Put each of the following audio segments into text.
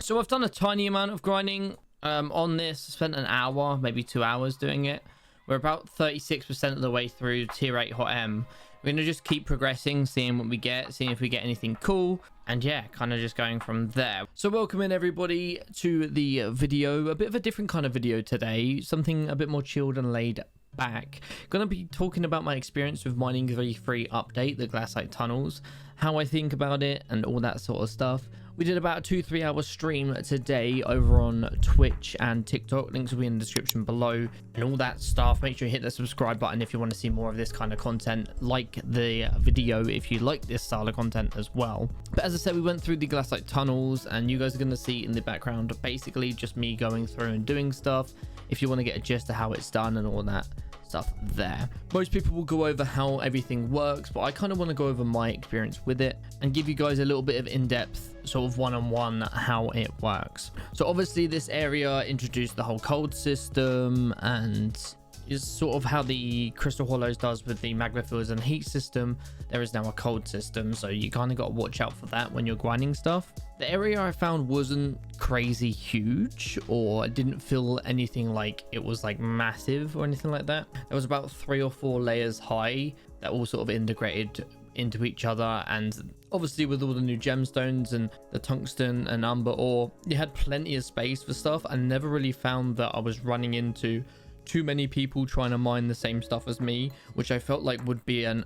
So I've done a tiny amount of grinding on this. Spent an hour, maybe 2 hours doing it. We're about 36% of the way through tier 8 hot M. We're going to just keep progressing, seeing what we get, seeing if we get anything cool, and yeah, kind of just going from there. So welcome in everybody to the video. A bit of a different kind of video today, something a bit more chilled and laid back. Gonna be talking about my experience with mining V3 update, the glassite tunnels, how I think about it, and all that sort of stuff. We did about a 2-3 hour stream today over on Twitch and TikTok. Links will be in the description below and all that stuff. Make sure you hit the subscribe button if you want to see more of this kind of content. Like the video if you like this style of content as well. But as I said, we went through the glassite tunnels and you guys are going to see in the background basically just me going through and doing stuff if you want to get a gist of how it's done and all that stuff there. Most people will go over how everything works, but I kind of want to go over my experience with it and give you guys a little bit of in-depth sort of one-on-one how it works. So obviously this area introduced the whole cold system and is sort of how the crystal hollows does with the magma fields and heat system. There is now a cold system, so you kind of got to watch out for that when you're grinding stuff. The area I found wasn't crazy huge, or didn't feel anything like it was like massive or anything like that. There was about 3 or 4 layers high that all sort of integrated into each other, and obviously with all the new gemstones and the tungsten and umber ore, you had plenty of space for stuff. I never really found that I was running into too many people trying to mine the same stuff as me, which I felt like would be a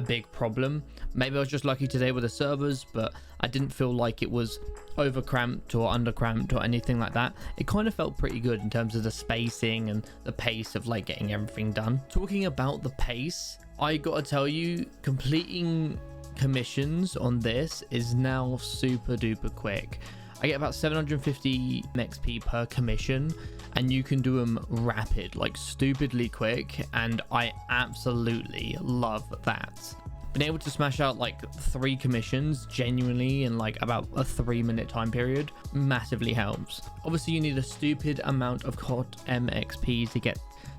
big problem. Maybe I was just lucky today with the servers, but I didn't feel like it was over cramped or under cramped or anything like that. It kind of felt pretty good in terms of the spacing and the pace of like getting everything done. Talking about the pace, I gotta tell you, completing commissions on this is now super duper quick. I get about 750 XP per commission, and you can do them rapid, like stupidly quick, and I absolutely love that. Being able to smash out like 3 commissions genuinely in like about a 3-minute time period massively helps. Obviously you need a stupid amount of hot MXP to get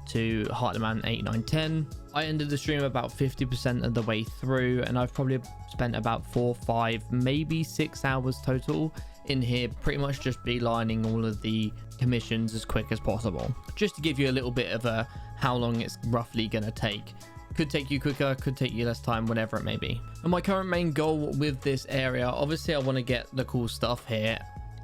to heart demand 8, 9, 10. I ended the stream about 50% of the way through, and I've probably spent about 4, 5, maybe 6 hours total in here, pretty much just beelining all of the commissions as quick as possible, just to give you a little bit of a how long it's roughly gonna take. Could take you quicker, could take you less time, whatever it may be. And my current main goal with this area, obviously I want to get the cool stuff here.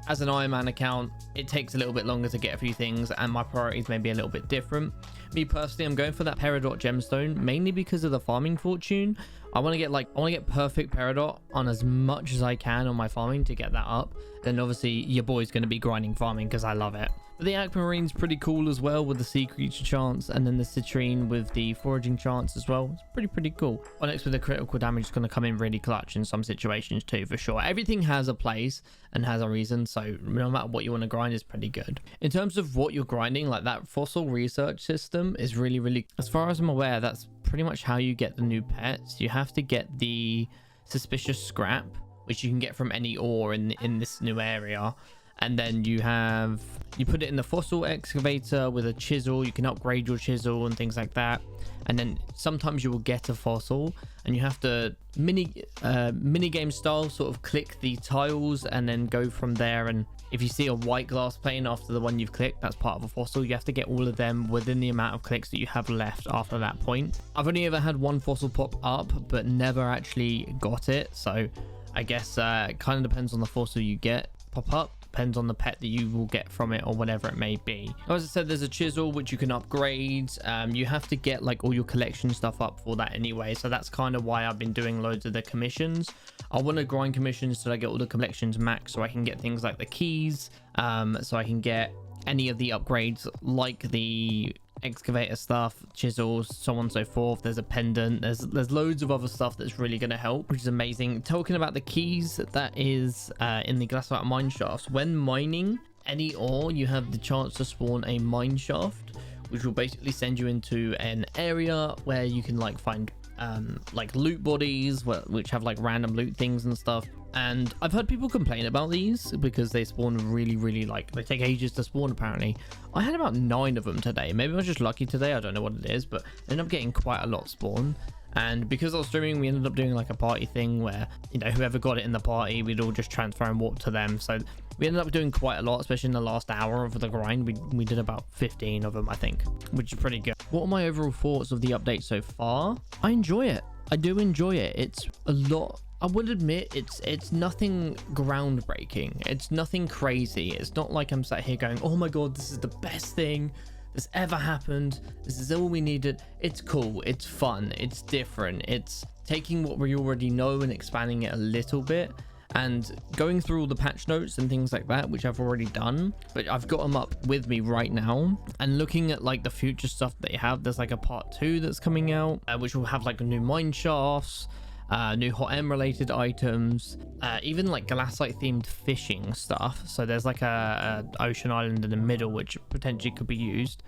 As an Iron Man account, it takes a little bit longer to get a few things, and my priorities may be a little bit different. Me personally, I'm going for that peridot gemstone mainly because of the farming fortune. I want to get perfect peridot on as much as I can on my farming to get that up. Then obviously your boy's going to be grinding farming because I love it. But the aquamarine's pretty cool as well, with the sea creature chance, and then the citrine with the foraging chance as well. It's pretty cool. Onyx with the critical damage is going to come in really clutch in some situations too, for sure. Everything has a place and has a reason, so no matter what you want to grind is pretty good. In terms of what you're grinding, like that fossil research system is really, as far as I'm aware, that's pretty much how you get the new pets. You have to get the suspicious scrap, which you can get from any ore in this new area. And then you put it in the fossil excavator with a chisel. You can upgrade your chisel and things like that. And then sometimes you will get a fossil and you have to mini game style sort of click the tiles and then go from there. And if you see a white glass pane after the one you've clicked, that's part of a fossil. You have to get all of them within the amount of clicks that you have left after that point. I've only ever had one fossil pop up, but never actually got it. So I guess it kind of depends on the fossil you get pop up. Depends on the pet that you will get from it or whatever it may be. As I said, there's a chisel which you can upgrade. You have to get like all your collection stuff up for that anyway, so that's kind of why I've been doing loads of the commissions. I want to grind commissions so I get all the collections max, so I can get things like the keys, so I can get any of the upgrades like the excavator stuff, chisels, so on and so forth. There's a pendant, there's loads of other stuff that's really going to help, which is amazing. Talking about the keys, that is in the glassite mine shafts. When mining any ore, you have the chance to spawn a mine shaft, which will basically send you into an area where you can like find like loot bodies which have like random loot things and stuff. And I've heard people complain about these because they spawn really like, they take ages to spawn apparently. I had about 9 of them today. Maybe I was just lucky today, I don't know what it is, but I ended up getting quite a lot spawn. And because I was streaming, we ended up doing like a party thing where, you know, whoever got it in the party, we'd all just transfer and warp to them. So we ended up doing quite a lot, especially in the last hour of the grind. We did about 15 of them, I think, which is pretty good. What are my overall thoughts of the update so far? I enjoy it. I do enjoy it. It's a lot. I would admit it's nothing groundbreaking. It's nothing crazy. It's not like I'm sat here going, oh my god, this is the best thing that's ever happened. This is all we needed. It's cool. It's fun. It's different. It's taking what we already know and expanding it a little bit and going through all the patch notes and things like that, which I've already done, but I've got them up with me right now and looking at like the future stuff they have. There's like a part 2 that's coming out, which will have like new mine shafts, new hot M related items, even like glassite themed fishing stuff. So there's like a ocean island in the middle which potentially could be used,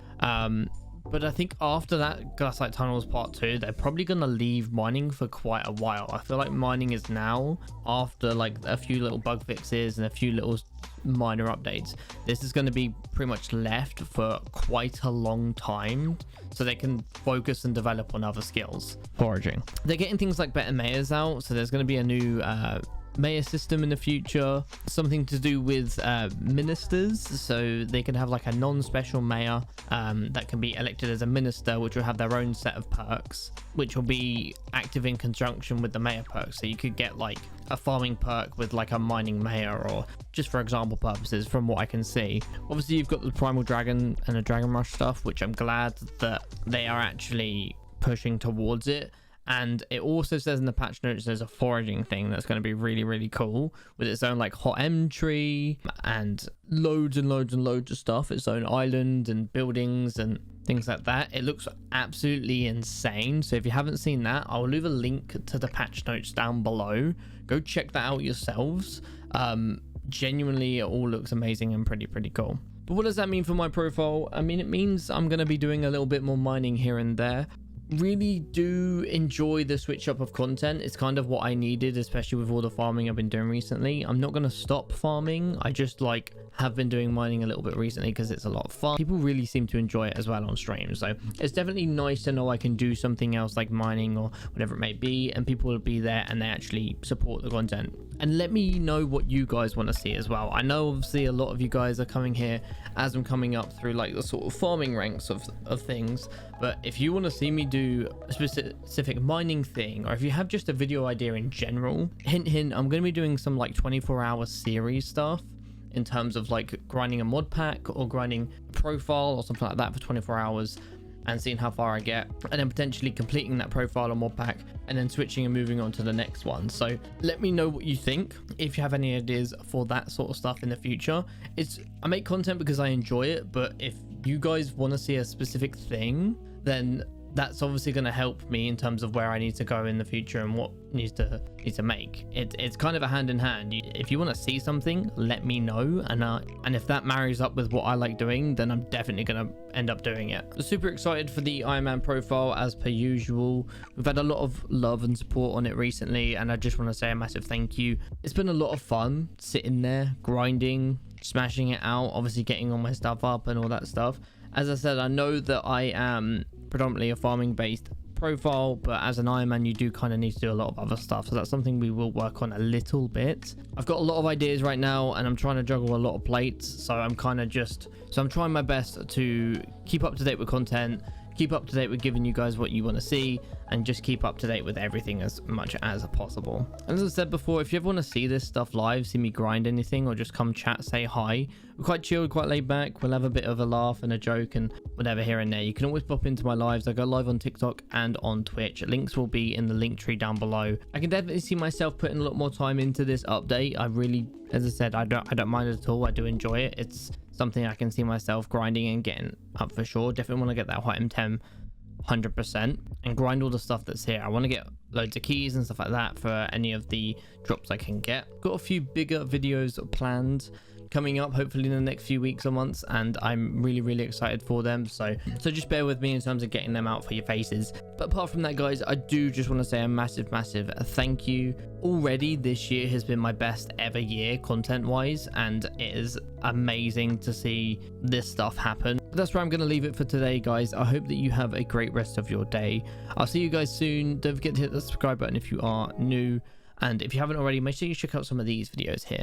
but I think after that glassite tunnels part 2, they're probably gonna leave mining for quite a while. I feel like mining is now, after like a few little bug fixes and a few little minor updates, this is going to be pretty much left for quite a long time so they can focus and develop on other skills. Foraging, they're getting things like better mayors out, so there's going to be a new mayor system in the future, something to do with ministers, so they can have like a non-special mayor that can be elected as a minister, which will have their own set of perks, which will be active in conjunction with the mayor perks. So you could get like a farming perk with like a mining mayor, or just for example purposes from what I can see. Obviously you've got the primal dragon and the dragon rush stuff, which I'm glad that they are actually pushing towards it. And it also says in the patch notes there's a foraging thing that's going to be really, really cool, with its own like hot M tree and loads and loads and loads of stuff, its own island and buildings and things like that. It looks absolutely insane. So if you haven't seen that, I'll leave a link to the patch notes down below. Go check that out yourselves. Genuinely, it all looks amazing and pretty cool. But what does that mean for my profile? I mean, it means I'm going to be doing a little bit more mining here and there. Really do enjoy the switch up of content. It's kind of what I needed, especially with all the farming I've been doing recently. I'm not going to stop farming. I just like have been doing mining a little bit recently because it's a lot of fun. People really seem to enjoy it as well on stream, so it's definitely nice to know I can do something else like mining or whatever it may be, and people will be there and they actually support the content. And let me know what you guys want to see as well. I know obviously a lot of you guys are coming here as I'm coming up through like the sort of farming ranks of things, but if you want to see me do a specific mining thing, or if you have just a video idea in general, hint I'm going to be doing some like 24-hour series stuff in terms of like grinding a mod pack or grinding a profile or something like that for 24 hours and seeing how far I get, and then potentially completing that profile or mod pack and then switching and moving on to the next one. So let me know what you think, if you have any ideas for that sort of stuff in the future. I make content because I enjoy it, but if you guys want to see a specific thing, then that's obviously going to help me in terms of where I need to go in the future and what needs to make. It's kind of a hand in hand. If you want to see something, let me know, and if that marries up with what I like doing, then I'm definitely going to end up doing it. I'm super excited for the Iron Man profile as per usual. We've had a lot of love and support on it recently, and I just want to say a massive thank you. It's been a lot of fun sitting there grinding, smashing it out, obviously getting all my stuff up and all that stuff. As I said, I know that I am predominantly a farming based profile, but as an Iron Man you do kind of need to do a lot of other stuff, so that's something we will work on a little bit. I've got a lot of ideas right now and I'm trying to juggle a lot of plates, so I'm trying my best to keep up to date with content, keep up to date with giving you guys what you want to see, and just keep up to date with everything as much as possible. And as I said before, if you ever want to see this stuff live, see me grind anything, or just come chat, say hi, we're quite chilled, quite laid back. We'll have a bit of a laugh and a joke and whatever here and there. You can always pop into my lives. I go live on TikTok and on Twitch. Links will be in the link tree down below. I can definitely see myself putting a lot more time into this update. I really, as I said, I don't mind it at all. I do enjoy it. It's something I can see myself grinding and getting up for sure. Definitely want to get that hot M10 100% and grind all the stuff that's here. I want to get loads of keys and stuff like that for any of the drops I can get. Got a few bigger videos planned coming up hopefully in the next few weeks or months, and I'm really excited for them, so just bear with me in terms of getting them out for your faces. But apart from that, guys, I do just want to say a massive thank you. Already this year has been my best ever year content wise, and it is amazing to see this stuff happen. That's where I'm going to leave it for today, guys. I hope that you have a great rest of your day. I'll see you guys soon. Don't forget to hit the subscribe button if you are new, and if you haven't already, make sure you check out some of these videos here.